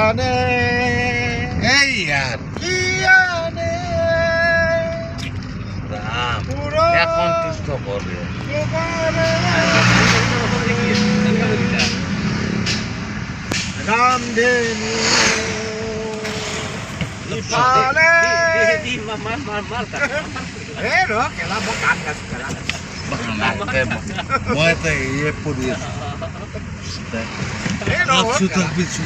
আনে এই ইয়াৰ কি আনে ৰাম পুৰো এখন তুষ্ট কৰে ৰামধেনু ইফালে এ ৰ কেলা মই গান গাইছো কেলা মই এটা ইয়ে পঢ়ি আছো এ ৰ অলপ চুতাক পিছু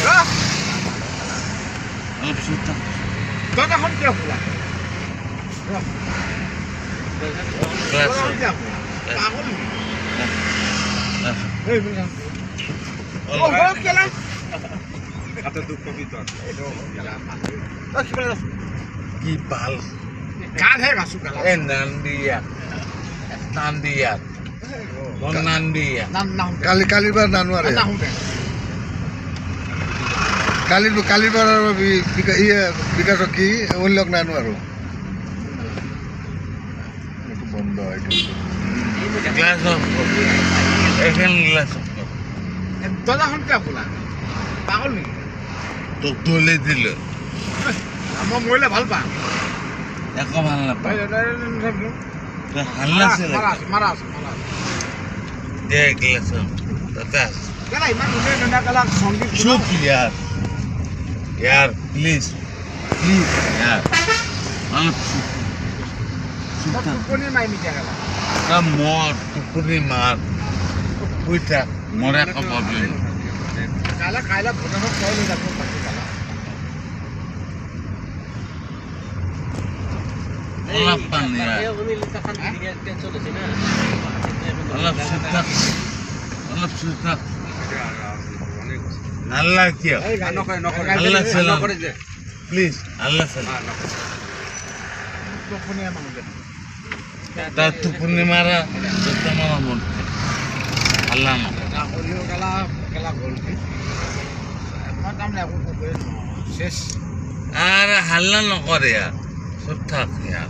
ৰ অলপ চুতাক দৰ্জাখন কিয় খোলা ক্লাছ দৰ্জাখন কিয় খোলা পাগল নেকি এই ৰ ও কেলা হাতে দুখ কবি তো কি ভাল গানহে গাইছো কেলা এই নান্দিয়া নান্দিয়া নান্দিয়া কালিবাৰ নানুৱাৰে কালিবাৰ বিকাশক কি উল্লেখ নানো আৰু বন্ধ গ্লাস অফ এখানে গ্লাস অফ দৰ্জাখন কিয় খোলা পাগল নেকি তোক তুলে দিল মই মৰিলে ভাল পাম একো ভাল নাপায় হাল্লা ছিল মাৰা আছে দে গ্লাস অফ তাতে আছে কেলা ইমান ধুনীয়া ধুনীয়া কেলা সংগীত চুপ ইয়ার यार प्लीज प्लीज यार অলপ চুপ টোপনি মাৰি নিদিয়া কেলা মোৰ টোপনি মাৰ শুই থাক মোৰ একো প্ৰব্লেম কাইলৈ ভোটানত কয় লৈ যাব পাৰি কেলা অলপ পানী অলপ চুপ থাক আল্লাহ কিয় আল্লাহ সালাম প্লিজ আল্লাহ সালাম টোপনিয়া মানুহ তার টোপনি মারা তোমার মন আল্লাহ না কেলা গ'ল মই তাৰমানে একো ক'বই নোৱাৰোঁ শেষ আৰ হাল্লা নকৰে আৰ চুপ থাক ইয়াৰ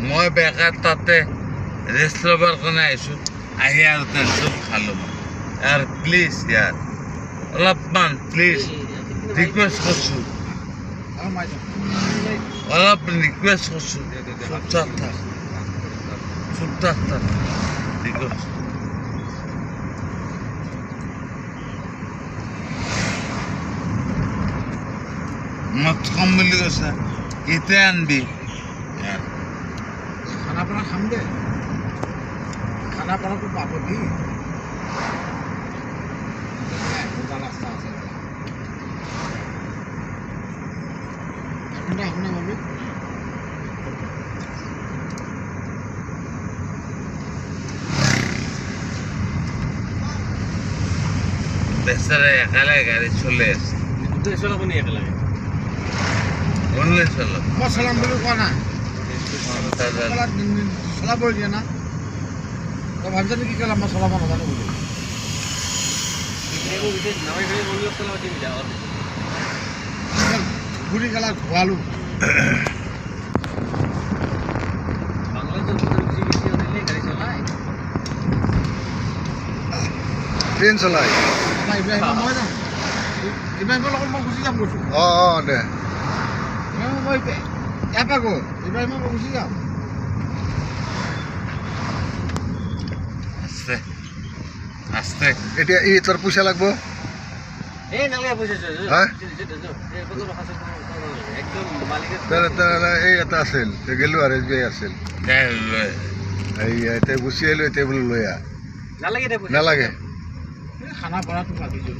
মই বেকাৰ তাতে ৰেষ্ট ল'বৰ কাৰণে আহিছোঁ আহি আৰু টেনশ্যন খালোঁ ইয়াৰ প্লিজ ইয়াৰ অলপমান প্লিজ ৰিকুৱেষ্ট কৰিছোঁ অলপ ৰিকুৱেষ্ট কৰিছোঁ চুপ থাক ৰিকুৱেষ্ট মদ কম বুলি কৈছে কেতিয়া আনবি ইয়াৰ খানাপাৰা খাম দে খানাপাৰাটো পাব দি ৰাস্তা আছে এঘণ্টা শুনা পাবি বেচাৰা একালে গাড়ি চলে আছে অনলি চলো মই চলাম বুলি কোৱা নাই চলাবই দিয়ে না তই ভাবিছ নেকি কেলা মই চলাব নাজানো বুলি ঘূৰি কেলা ঘূৰালোঁ ট্ৰেইন চলাই মই যাম ইব্ৰাহিমৰ লগত মই গুচি যাম কৈছোঁ অঁ দে মই ইয়াৰ পৰা গৈ ইব্ৰাহিমৰ মই গুচি যাম আস্তে আস্তে এতিয়া ই তোৰ পইচা লাগব তেনেহ'লে এই এটা আছিল গেলোঁ আৰু এছ বি আই আছিল এতিয়া গুচি আহিলোঁ এতিয়া বোলো লৈ আহ নালাগে খানাপাৰাটো লাগিছিল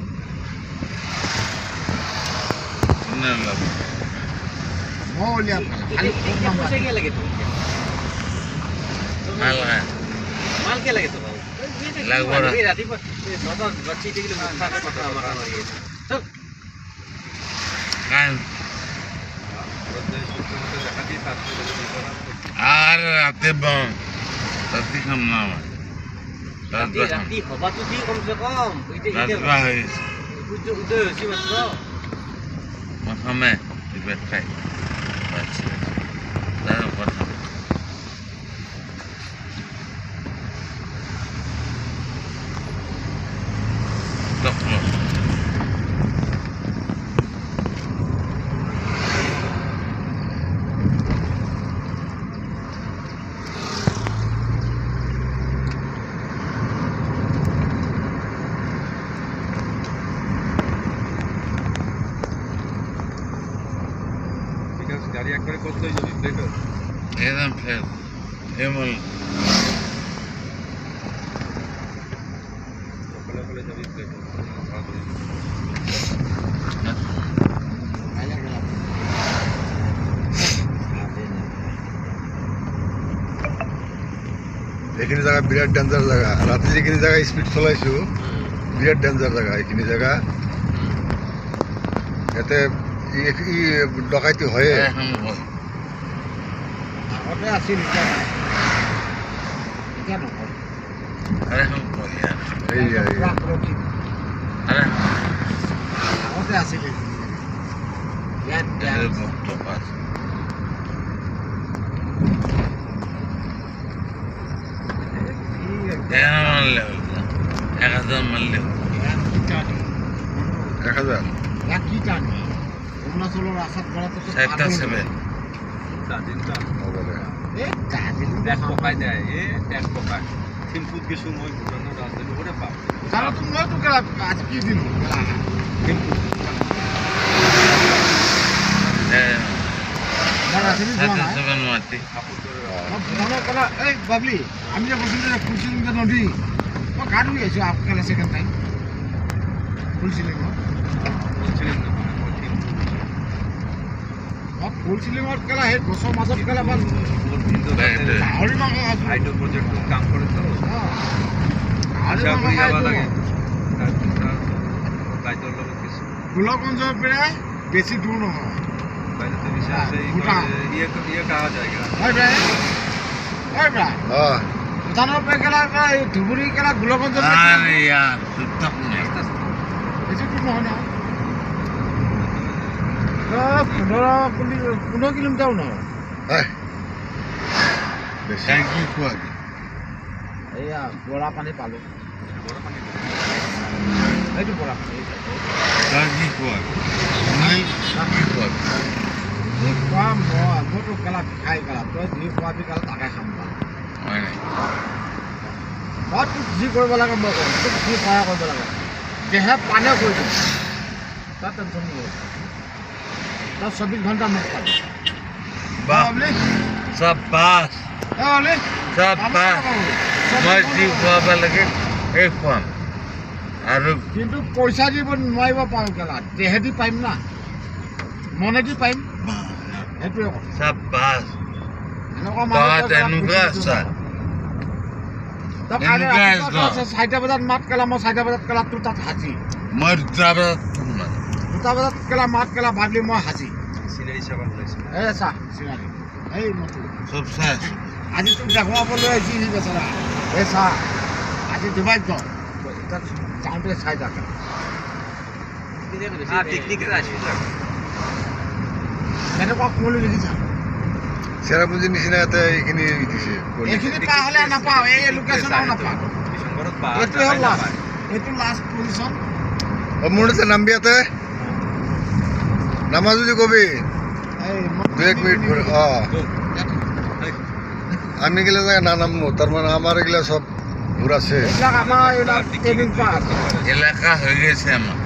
মই উলিয়াম খালি আর রাতে বম রাতে খাম না রাতি হবাতো দি কমসে কম রাতবা হয়েছে উদয় হয়েছে মাত্র মাথামে খাই আচ্ছা গাড়ি একবারে করতেই যাবি দেখো একদম ফের এমন সকালে যাবি দেখো এইখিনি জায়গা বিরাট ডেঞ্জার জায়গা রাতে যিখিনি জায়গা স্পিড চলাইছো বিরাট ডেঞ্জার জায়গা এইখিনি জায়গা ইয়াতে ই ডকাইতি হয়ে এখন হয় আগতে আছিল এতিয়া নহয় আরে এখন হয় আর এই আরে আগতে আছিল ইয়াত এর ভক্ত পাস এখন মারলে হল 1000 মারলে হল 1000 কি টানি অৰুণাচলৰ ৰাস্তাত কৰাটো সাতটা সেভে হ'ব দে এই দাদিল দেখ পকাই যায় দেখ পকাই থিম্পুত গেছো মই ভূটানৰ ৰাজধানী ওৰে পাম তাৰা তো মই তো গেলা আজ কি দিন গেলা ৰাজধানী যোৱা সাতটা নাই সেভেন মাটি ভূটানৰ কলা এই বাবলি আমি যে কৈছিলো যে ফুলচিলিং যে নদী মই গা ধুই আহিছোঁ কেলা ছেকেণ্ড টাইম ফুলচিলিঙত ফুলচিলিঙত কেলা সেই গছৰ মাজত কেলা বা গাহৰি মাংস খাইছোঁ হাইড্ৰ প্ৰজেক্টত কাম কৰে তো গাহৰি আশা মাংস কৰি যাব খাইছোঁ লাগে বাইদেউৰ লগত কিছু গোলকগঞ্জৰ পৰা বেছি দূৰ নহয় বাইদেউতে বিচাৰিছে ভূটান। ইয়ে কাহা যায়গা হয় ভাই হয় ভাই অ ভূটানৰ পৰা কেলা এই ধুবুৰী কেলা গোলকগঞ্জৰ আৰে यार তুই বেছি দূৰ নহয় নহয় 15 কিলোমিটাৰ নহয় এই বেছি কি কোৱা এয়া বৰা পানী পালোঁ এইটো বৰা পানী কি কোৱা নাই কি কোৱা যি খোৱা মইতো কেলা খাই কেলা তই যি খোৱাবি কেলা তাকে খাম হয় নাই মই তোক যি কৰিব লাগে মই কৰিম তোক যি সহায় কৰিব লাগে দেহে পানীয়ে কৰি দিম তাৰ টেনশ্যন নল'ব তই 24 ঘণ্টা মোক পাবি বাহ চাবাস চাবাস মই যি খুৱাব লাগে এই খুৱাম আৰু কিন্তু পইচা দিব নোৱাৰিব পাৰোঁ কেলা দেহেদি পাৰিম না মনেদি পাৰিম সেইটোৱে কথা চাবাস এনেকুৱা বাত এনেকুৱা আছা তই কাইলৈ এনেকুৱা ৰাতিপুৱা আছা। 4টা বজাত মাত কেলা মই 4টা বজাত কেলা তোৰ তাত হাজি মই যাবা 2টা বজাত কেলা মাত কেলা ভাবলি মই হাজি চিনাৰী চাব ওলাইছে এই চা চিনাৰী এই মতো চব চাই আছো আজি তোক দেখুৱাবলৈ আহিছি সি বেচেৰা এই চা আজি ডুবাইত যাওঁ তাত যাওঁতে চাই থাকে পিকনিকেৰ আসছিল কেনেকুৱা কুঁৱলী দেখিছা চেৰাপুঞ্জীৰ নিচিনা ইয়াতে এইখিনি দিছে এইখিনি পাৰ হ'লে নাপাওঁ এই লোকেশ্যনো নাপাওঁ ডিসেম্বৰত বা এইটো হ'ল লাষ্ট এইটো লাষ্ট পজিশ্যন অ মোৰ তাতে নামবি ইয়াতে নামা যদি কবি এই 2-1 মিনিট অ আমি গেলে জায়গা না নামবো তার মানে আমার এগুলা সব ঘুরাছে এইবিলাক আমাৰ এইবিলাক ট্ৰেইনিং পাছ এলাকা হৈ গৈছে আমাৰ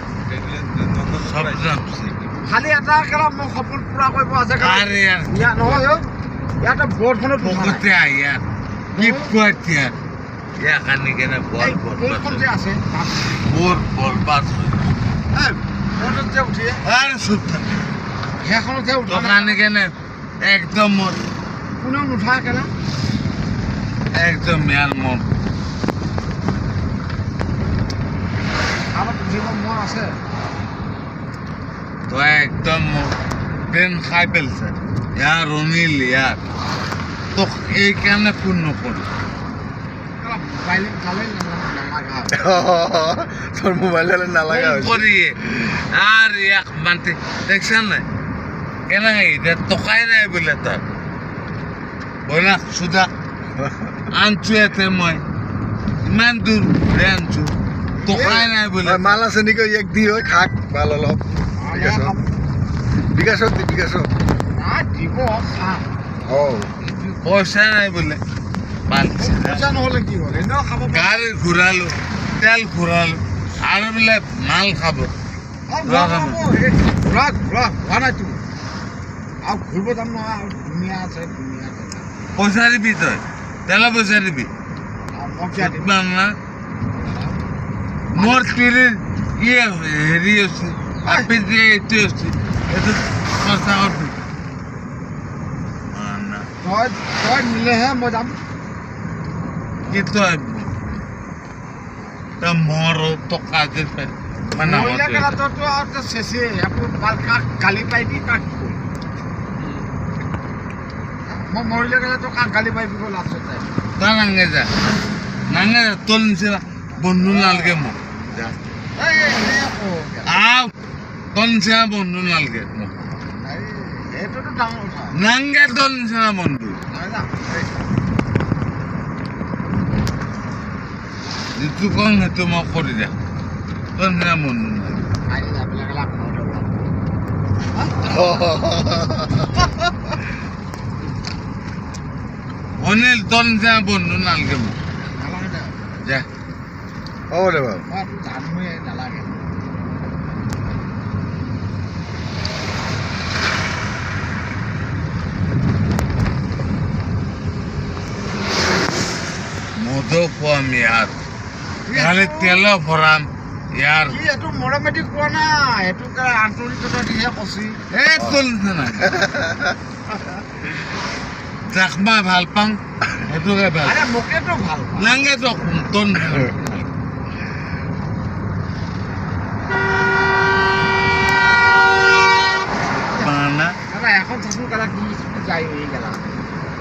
সব যামছে খালি এটা কেলা মোক সপোন পূৰা কৰিব আছে কেলা আৰে यार ইয়াত নহয় অ' ইয়াতে বৰ্ডখনত পকতে আয়াৰ কি কোয়াতে यार ইয়া কানি কেনে বল বল বৰ্ডখন যে আছে তাত বল বল বাস এই বৰ্ডত যে উঠি আরে সুত সেইখনতহে উঠা নাই। দোকানে কেনে একদম কোনেও নুঠায় কেলা একদম ইয়ার মন আমাৰ উঠিব মন আছে তো একদম ব্রেন খাই পেলছে ইয়ার অনিল ইয়ার তো এইখানে ফোন নকরি কেলা মোবাইলে চালে নালাগা তোর মোবাইল নালাগা হয়েছে করি আর এক মানতে দেখছেন না কেন এটা টকাই নাই বলে তার বইনা সুদা আনছো এতে মই ইমান দূৰ ঘূৰে আনছো টকাই নাই বলে মাল আছে নেকি এক দি হয় খাক মাল অলপ বিকাশত দি বিকাশত দিব খাম অঁ পইচা নাই বোলে পালছি পইচা নহ'লে কি হ'ল এনেও খাব গাড়ী ঘূৰালো তেল ঘূৰালো আৰু বোলে মাল খাব ঘূৰা হোৱা নাইতো আৰু ঘূৰিব যাম নহয় আৰু ধুনীয়া আছে ধুনীয়া জেগা পইচা দিবি তই তেলৰ পইচা দিবি আৰু মই কিয় দিম কিমান না মোৰ তিৰিৰ ইয়ে হেৰি হৈছে আপি যে এইটো হৈছে এইটো খৰচা কৰিবি না তই নিলেহে মই যাম কি তই তই মোৰ টকা যে মানে মহিলা গেলাততো আৰু তো চেচে একো কাক গালি পাৰিবি কাক কি কৰিবি মই মহিলা গেলাতো কাক গালি পাৰিবি গ'ল লাষ্টত যায় তই নাঙে যা তোৰ নিচিনা বন্ধু নালাগে মোক যা আহ তোৰ নিচিনা বন্ধু নালাগে মোক এইটোতো ডাঙৰ কথা নাংগে তোৰ নিচিনা বন্ধু নহয় যাম যিটো কওঁ সেইটো মই কৰি দে তোৰ নিচিনা বন্ধু নালাগে আহি যাবলৈ গ'লে ঘৰতে ওলাম অনিল তোৰ নিচিনা বন্ধু নালাগে মোক নালাগে দে যা হ'ব দে বাৰু মই তোৰ জানোৱে নালাগে মদো খুৱাম ইয়াত খালি তেলো ভৰাম ইয়াৰ কি এইটো মৰমেদি কোৱা নাই এইটো আন্তৰিকতা দিহে কৈছি এই তোৰ নিচিনা যাক মই ভাল পাওঁ সেইটোকে ভাল আৰে মোকেতো ভাল পাওঁ নাংগে তোক তোৰ নিচিনা পানা দাদা এখন চাচোন গেলা কি যাই হৈ গেলা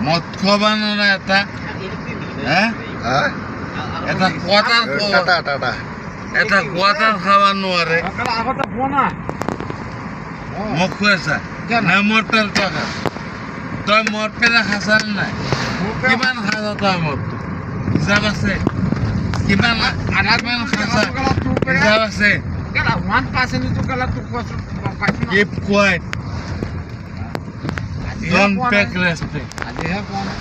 মদ খোৱাবা নোৱাৰা এটা হে হা এটা কোৱাটাৰ টাটা টাটা এটা কোৱাটাৰ খাব নোৱাৰে গেলা আগতে পোৱা না মোক খুৱাইছা কিয় নাই? নাই মোৰ পেট টকা তই মোৰ পেটে খাইছা নে নাই কিমান খাইছা তই মদটো হিচাপ আছে কিমান আধা কিমান কিলো খাইছা গেলা তোৰ পেৰে হিচাপ আছে গেলা 1% গেলা তোক কৈছোঁ পাইছোঁ না keep quiet আজিহে don't পোৱা take নাই। respect আজিহে পোৱা নাই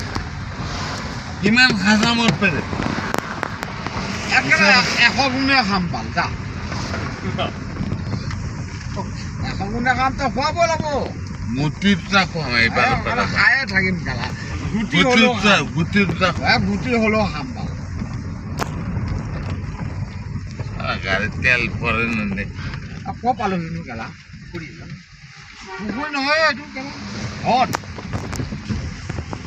কিমান খাইছা মোৰ পেটে একেবাৰে 100 গুণে খাম পাল যা 100 গুণে খাম তই খুৱাব লাগিব গুটি দুটা খুৱাম এইবাৰ গেলা খায়ে থাকিম গেলা গুটি হ'লেও খাম। গুটি দুটা গুটি হ'লেও খাম পাল গাড়ীত তেল পৰে নে ক'ৰ পালোহিনো গেলা পুখুৰী নহয় এইটো গেলা ঘৰত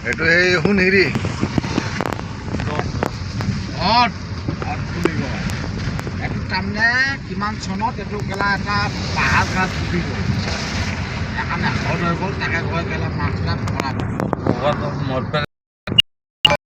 এইটো সেই সোণহিৰি ঘৰত খুলিব এইটো তাৰমানে কিমান চনত এইটো গেলা এটা পাহাৰ গাছ পুতি গ'ল সেইকাৰণে ঘৰত হৈ গ'ল তাকে কয় গেলা মাছ চাছ ভৰাব মোৰ পেটে